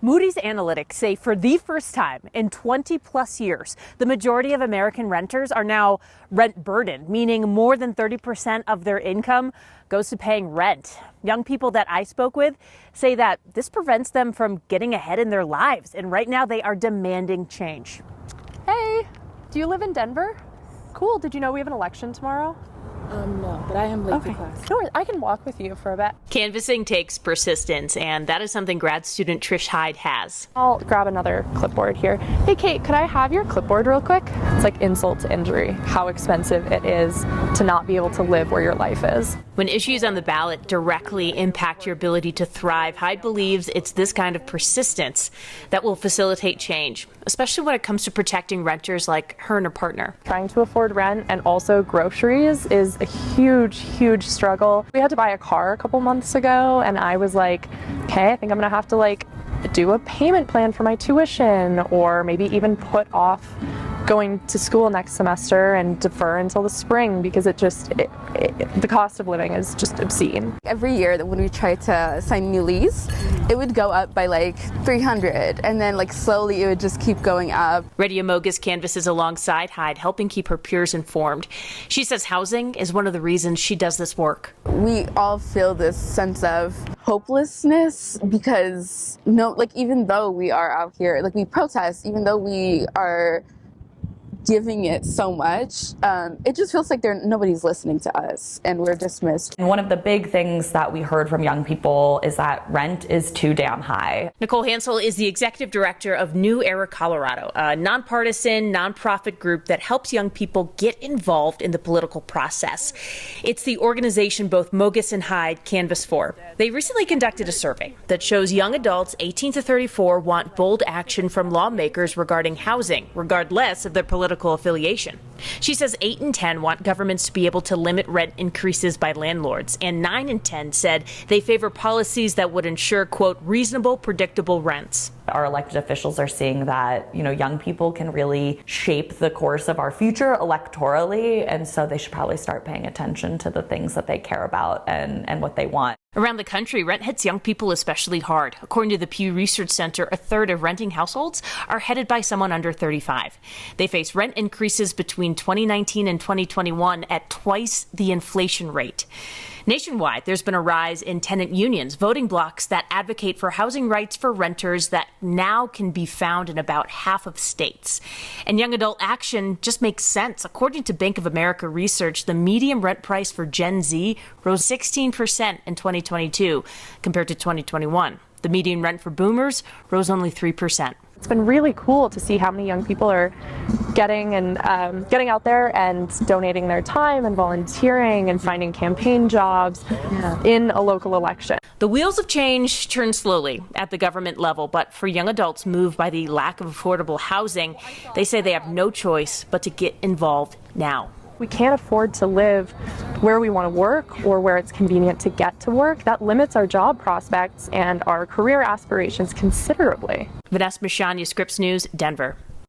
Moody's analytics say for the first time in 20 plus years, the majority of American renters are now rent burdened, meaning more than 30% of their income goes to paying rent. Young people that I spoke with say that this prevents them from getting ahead in their lives, and right now they are demanding change. Hey, do you live in Denver? Cool. Did you know we have an election tomorrow? No, but I am late to class. No worries. I can walk with you for a bit. Canvassing takes persistence, and that is something grad student Trish Hyde has. I'll grab another clipboard here. Hey, Kate, could I have your clipboard real quick? It's like insult to injury, how expensive it is to not be able to live where your life is. When issues on the ballot directly impact your ability to thrive, Hyde believes it's this kind of persistence that will facilitate change, especially when it comes to protecting renters like her and her partner. Trying to afford rent and also groceries is a huge, huge struggle. We had to buy a car a couple months ago, and I was like, okay, I think I'm gonna have to do a payment plan for my tuition, or maybe even put off going to school next semester and defer until the spring, because the cost of living is just obscene. Every year that when we try to sign a new lease, it would go up by like 300, and then slowly it would just keep going up. Radio Mogus canvasses alongside Hyde, helping keep her peers informed. She says housing is one of the reasons she does this work. We all feel this sense of hopelessness because even though we are out here, we protest, even though we are giving it so much, it just feels like nobody's listening to us and we're dismissed. And one of the big things that we heard from young people is that rent is too damn high. Nicole Hansel is the executive director of New Era Colorado, a nonpartisan, nonprofit group that helps young people get involved in the political process. It's the organization both Mogus and Hyde canvass for. They recently conducted a survey that shows young adults 18 to 34 want bold action from lawmakers regarding housing, regardless of their political affiliation. She says 8 in 10 want governments to be able to limit rent increases by landlords, and 9 in 10 said they favor policies that would ensure, quote, reasonable, predictable rents. Our elected officials are seeing that, young people can really shape the course of our future electorally, and so they should probably start paying attention to the things that they care about and what they want. Around the country, rent hits young people especially hard. According to the Pew Research Center, a third of renting households are headed by someone under 35. They face rent increases between 2019 and 2021 at twice the inflation rate. Nationwide, there's been a rise in tenant unions, voting blocs that advocate for housing rights for renters that now can be found in about half of states. And young adult action just makes sense. According to Bank of America research, the median rent price for Gen Z rose 16% in 2022 compared to 2021. The median rent for boomers rose only 3%. It's been really cool to see how many young people are getting out there and donating their time and volunteering and finding campaign jobs in a local election. The wheels of change turn slowly at the government level, but for young adults moved by the lack of affordable housing, they say they have no choice but to get involved now. We can't afford to live where we want to work or where it's convenient to get to work. That limits our job prospects and our career aspirations considerably. Vanessa Mishanya, Scripps News, Denver.